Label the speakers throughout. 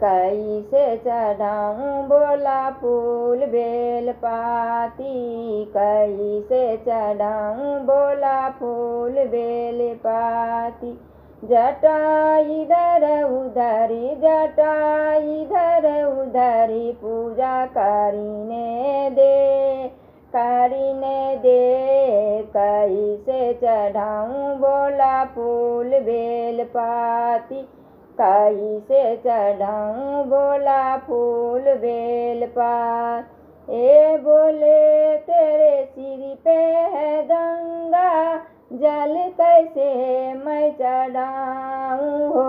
Speaker 1: कैसे चढ़ाऊँ भोला फूल बेल पाती, कैसे चढ़ाऊँ भोला फूल बेल पाती। जटा इधर उधरी, जटा इधर उधरी, पूजा करीने दे, करीने दे। कैसे चढ़ाऊँ भोला फूल बेल पाती, कैसे चढ़ाऊँ भोला फूल बेल पाती। ए बोले तेरे सिर पे है गंगा जल, कैसे मैं चढ़ाऊँ हो।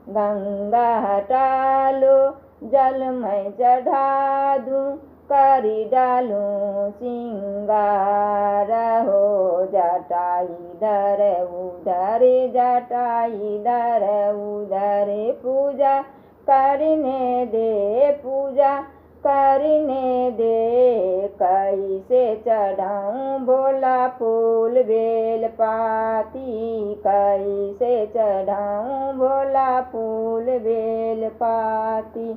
Speaker 1: गंगा हटा लो जल मैं चढ़ा दूँ, करी डालूँ सिंगार हो। जटा इधर उधर, जटा इधर उधर, पूजा करने दे, पूजा करने दे। कैसे चढ़ाऊँ भोला फूल बेल पाती, कैसे चढ़ाऊँ भोला फूल बेल पाती।